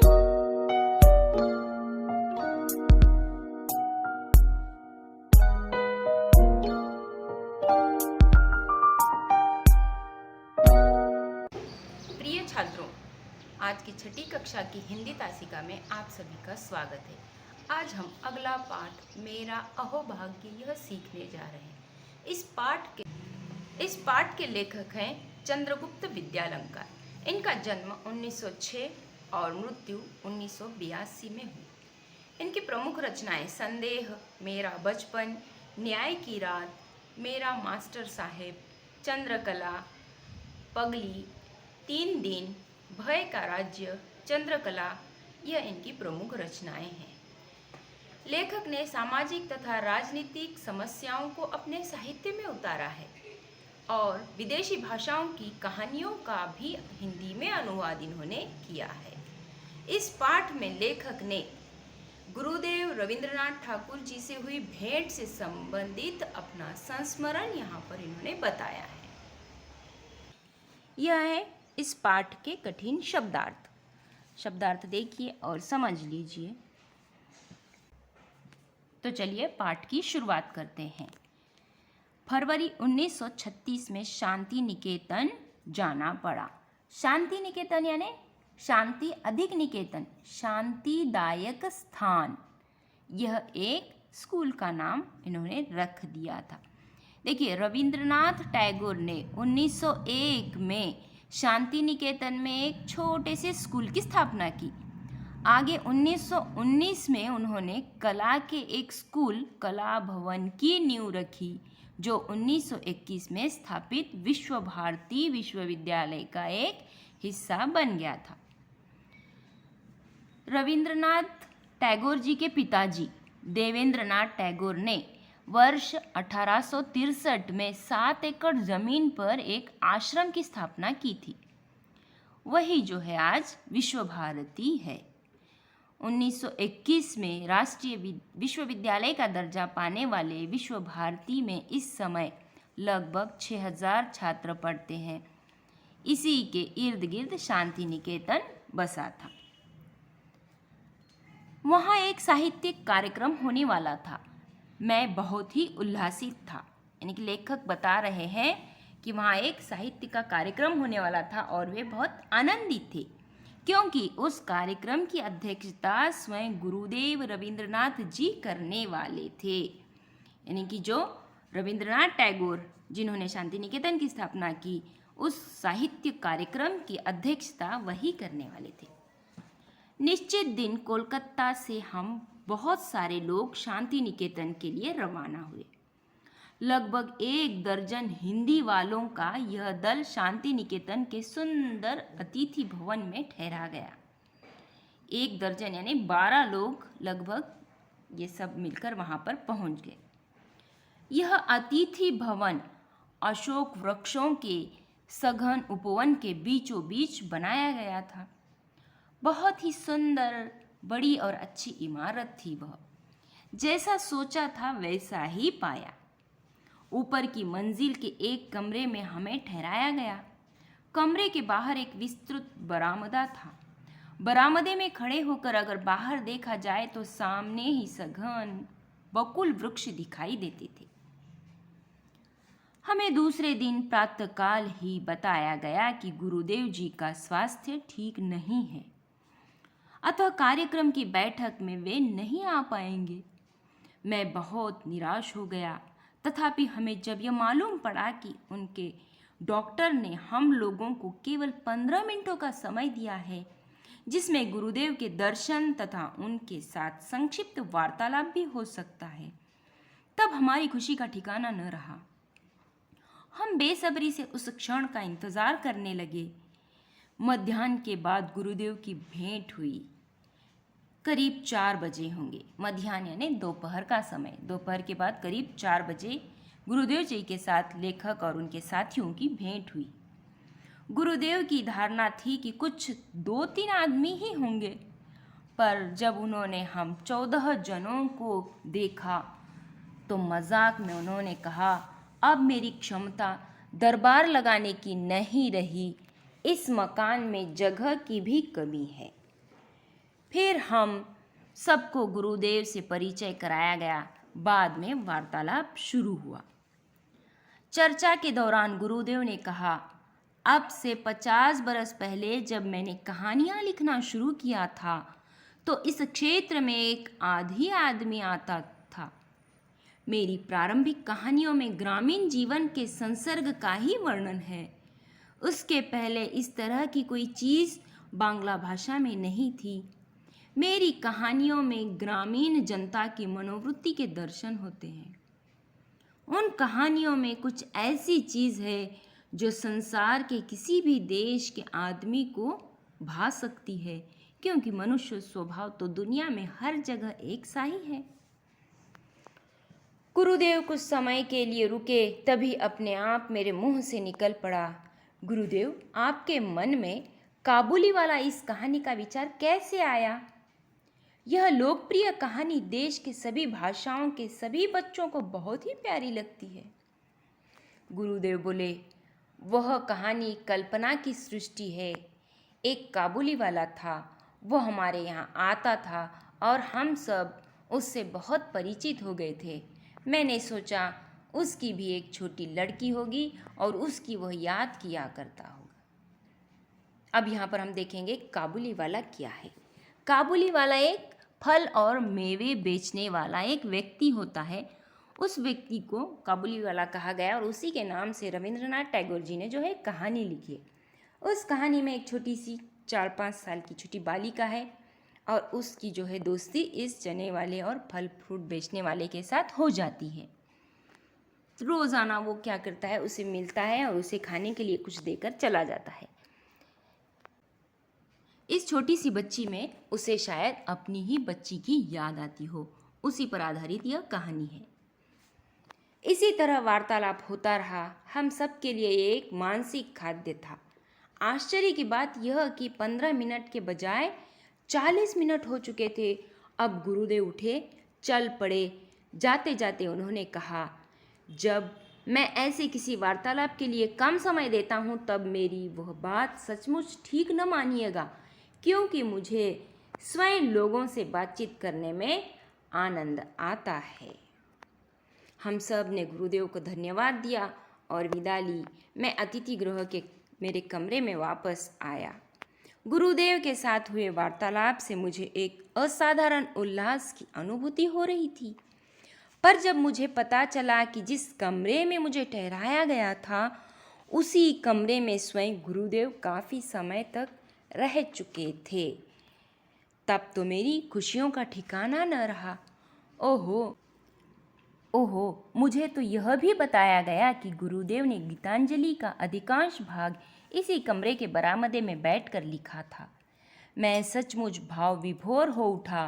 प्रिय छात्रों, आज की छठी कक्षा की हिंदी तासिका में आप सभी का स्वागत है। आज हम अगला पाठ मेरा अहोभाग्य यह सीखने जा रहे हैं। इस पाठ के लेखक हैं चंद्रगुप्त विद्यालंकार। इनका जन्म 1906 और मृत्यु 1982 में हुई। इनकी प्रमुख रचनाएं संदेह, मेरा बचपन, न्याय की रात, मेरा मास्टर साहेब, चंद्रकला, पगली, 3 दिन, भय का राज्य, चंद्रकला, यह इनकी प्रमुख रचनाएं हैं। लेखक ने सामाजिक तथा राजनीतिक समस्याओं को अपने साहित्य में उतारा है और विदेशी भाषाओं की कहानियों का भी हिंदी में अनुवाद इन्होंने किया है। इस पाठ में लेखक ने गुरुदेव रविंद्रनाथ ठाकुर जी से हुई भेंट से संबंधित अपना संस्मरण यहाँ पर इन्होंने बताया है। यह है इस पाठ के कठिन शब्दार्थ देखिए और समझ लीजिए। तो चलिए पाठ की शुरुआत करते हैं। फरवरी 1936 में शांति निकेतन जाना पड़ा। शांति निकेतन यानी शांति अधिक निकेतन, शांतिदायक स्थान, यह एक स्कूल का नाम इन्होंने रख दिया था। देखिए, रविंद्रनाथ टैगोर ने 1901 में शांति निकेतन में एक छोटे से स्कूल की स्थापना की। आगे 1919 में उन्होंने कला के एक स्कूल, कला भवन की नींव रखी, जो 1921 में स्थापित विश्व भारती विश्वविद्यालय का एक हिस्सा बन गया था। रविंद्रनाथ टैगोर जी के पिताजी देवेंद्रनाथ टैगोर ने वर्ष 1863 में 7 एकड़ जमीन पर एक आश्रम की स्थापना की थी। वही जो है आज विश्व भारती है। 1921 में राष्ट्रीय विश्वविद्यालय का दर्जा पाने वाले विश्व भारती में इस समय लगभग 6000 छात्र पढ़ते हैं। इसी के इर्द गिर्द शांति निकेतन बसा था। वहाँ एक साहित्यिक कार्यक्रम होने वाला था। मैं बहुत ही उल्लासित था। यानी कि लेखक बता रहे हैं कि वहाँ एक साहित्य का कार्यक्रम होने वाला था और वे बहुत आनंदित थे, क्योंकि उस कार्यक्रम की अध्यक्षता स्वयं गुरुदेव रविंद्रनाथ जी करने वाले थे। यानी कि जो रविंद्रनाथ टैगोर जिन्होंने शांति निकेतन की स्थापना की, उस साहित्य कार्यक्रम की अध्यक्षता वही करने वाले थे। निश्चित दिन कोलकाता से हम बहुत सारे लोग शांति निकेतन के लिए रवाना हुए। लगभग 1 दर्जन हिंदी वालों का यह दल शांति निकेतन के सुंदर अतिथि भवन में ठहरा गया। 1 दर्जन यानी 12 लोग लगभग ये सब मिलकर वहाँ पर पहुँच गए। यह अतिथि भवन अशोक वृक्षों के सघन उपवन के बीचों बीच बनाया गया था। बहुत ही सुंदर, बड़ी और अच्छी इमारत थी। वह जैसा सोचा था वैसा ही पाया। ऊपर की मंजिल के एक कमरे में हमें ठहराया गया। कमरे के बाहर एक विस्तृत बरामदा था। बरामदे में खड़े होकर अगर बाहर देखा जाए तो सामने ही सघन बकुल वृक्ष दिखाई देते थे। हमें दूसरे दिन प्रातःकाल ही बताया गया कि गुरुदेव जी का स्वास्थ्य ठीक नहीं है, अतः कार्यक्रम की बैठक में वे नहीं आ पाएंगे। मैं बहुत निराश हो गया। तथापि हमें जब यह मालूम पड़ा कि उनके डॉक्टर ने हम लोगों को केवल 15 मिनटों का समय दिया है, जिसमें गुरुदेव के दर्शन तथा उनके साथ संक्षिप्त वार्तालाप भी हो सकता है, तब हमारी खुशी का ठिकाना न रहा। हम बेसब्री से उस क्षण का इंतजार करने लगे। मध्याह्न के बाद गुरुदेव की भेंट हुई। करीब 4 बजे होंगे। मध्याह्न यानी दोपहर का समय। दोपहर के बाद करीब 4 बजे गुरुदेव जी के साथ लेखक और उनके साथियों की भेंट हुई। गुरुदेव की धारणा थी कि कुछ 2-3 आदमी ही होंगे, पर जब उन्होंने हम 14 जनों को देखा तो मजाक में उन्होंने कहा, अब मेरी क्षमता दरबार लगाने की नहीं रही, इस मकान में जगह की भी कमी है। फिर हम सबको गुरुदेव से परिचय कराया गया। बाद में वार्तालाप शुरू हुआ। चर्चा के दौरान गुरुदेव ने कहा, अब से 50 बरस पहले जब मैंने कहानियाँ लिखना शुरू किया था तो इस क्षेत्र में एक आधी आदमी आता था। मेरी प्रारंभिक कहानियों में ग्रामीण जीवन के संसर्ग का ही वर्णन है। उसके पहले इस तरह की कोई चीज़ बांग्ला भाषा में नहीं थी। मेरी कहानियों में ग्रामीण जनता की मनोवृत्ति के दर्शन होते हैं। उन कहानियों में कुछ ऐसी चीज़ है जो संसार के किसी भी देश के आदमी को भा सकती है, क्योंकि मनुष्य स्वभाव तो दुनिया में हर जगह एक सा ही है। गुरुदेव कुछ समय के लिए रुके, तभी अपने आप मेरे मुंह से निकल पड़ा, गुरुदेव, आपके मन में काबुली वाला इस कहानी का विचार कैसे आया? यह लोकप्रिय कहानी देश के सभी भाषाओं के सभी बच्चों को बहुत ही प्यारी लगती है। गुरुदेव बोले, वह कहानी कल्पना की सृष्टि है। एक काबुली वाला था, वह हमारे यहाँ आता था और हम सब उससे बहुत परिचित हो गए थे। मैंने सोचा उसकी भी एक छोटी लड़की होगी और उसकी वह याद किया करता होगा। अब यहाँ पर हम देखेंगे काबुली वाला क्या है। काबुली वाला एक फल और मेवे बेचने वाला एक व्यक्ति होता है। उस व्यक्ति को काबुली वाला कहा गया और उसी के नाम से रविंद्रनाथ टैगोर जी ने जो है कहानी लिखी है। उस कहानी में एक छोटी सी 4-5 साल की छोटी बालिका है और उसकी जो है दोस्ती इस चने वाले और फल फ्रूट बेचने वाले के साथ हो जाती है। रोज़ाना वो क्या करता है, उसे मिलता है और उसे खाने के लिए कुछ देकर चला जाता है। इस छोटी सी बच्ची में उसे शायद अपनी ही बच्ची की याद आती हो। उसी पर आधारित यह कहानी है। इसी तरह वार्तालाप होता रहा। हम सब के लिए एक मानसिक खाद्य था। आश्चर्य की बात यह कि 15 मिनट के बजाय 40 मिनट हो चुके थे। अब गुरुदेव उठे, चल पड़े। जाते जाते उन्होंने कहा, जब मैं ऐसे किसी वार्तालाप के लिए कम समय देता हूँ तब मेरी वह बात सचमुच ठीक न मानिएगा, क्योंकि मुझे स्वयं लोगों से बातचीत करने में आनंद आता है। हम सब ने गुरुदेव को धन्यवाद दिया और विदा ली। मैं अतिथि गृह के मेरे कमरे में वापस आया। गुरुदेव के साथ हुए वार्तालाप से मुझे एक असाधारण उल्लास की अनुभूति हो रही थी। पर जब मुझे पता चला कि जिस कमरे में मुझे ठहराया गया था उसी कमरे में स्वयं गुरुदेव काफ़ी समय तक रह चुके थे, तब तो मेरी खुशियों का ठिकाना न रहा। ओहो, मुझे तो यह भी बताया गया कि गुरुदेव ने गीतांजलि का अधिकांश भाग इसी कमरे के बरामदे में बैठकर लिखा था। मैं सचमुच भाव विभोर हो उठा।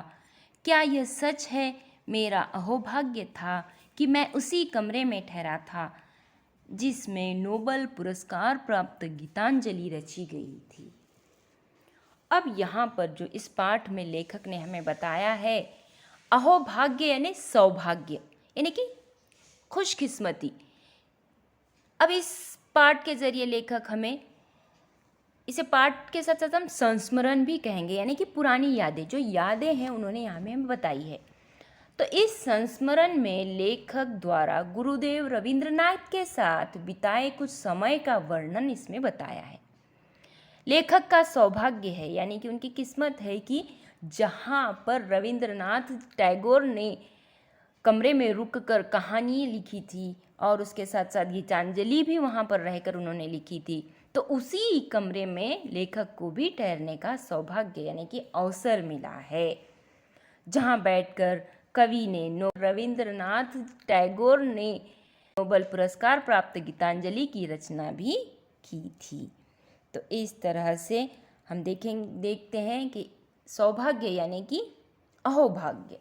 क्या यह सच है? मेरा अहोभाग्य था कि मैं उसी कमरे में ठहरा था जिसमें नोबेल पुरस्कार प्राप्त गीतांजलि रची गई थी। अब यहाँ पर जो इस पाठ में लेखक ने हमें बताया है, अहोभाग्य यानी सौभाग्य, यानी कि खुशकिस्मती। अब इस पाठ के जरिए लेखक हमें इसे पाठ के साथ साथ हम संस्मरण भी कहेंगे, यानी कि पुरानी यादें, जो यादें हैं उन्होंने यहाँ हमें बताई है। तो इस संस्मरण में लेखक द्वारा गुरुदेव रविंद्रनाथ के साथ बिताए कुछ समय का वर्णन इसमें बताया है। लेखक का सौभाग्य है, यानी कि उनकी किस्मत है कि जहाँ पर रविंद्रनाथ टैगोर ने कमरे में रुककर कहानी लिखी थी और उसके साथ साथ गीतांजलि भी वहाँ पर रहकर उन्होंने लिखी थी, तो उसी कमरे में लेखक को भी ठहरने का सौभाग्य यानी कि अवसर मिला है, जहाँ बैठकर कवि ने रविंद्रनाथ टैगोर ने नोबेल पुरस्कार प्राप्त गीतांजलि की रचना भी की थी। तो इस तरह से हम देखते हैं कि सौभाग्य यानी कि अहोभाग्य,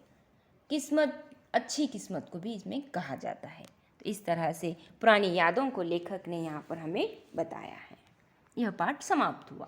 किस्मत, अच्छी किस्मत को भी इसमें कहा जाता है। तो इस तरह से पुरानी यादों को लेखक ने यहाँ पर हमें बताया है। यह पाठ समाप्त हुआ।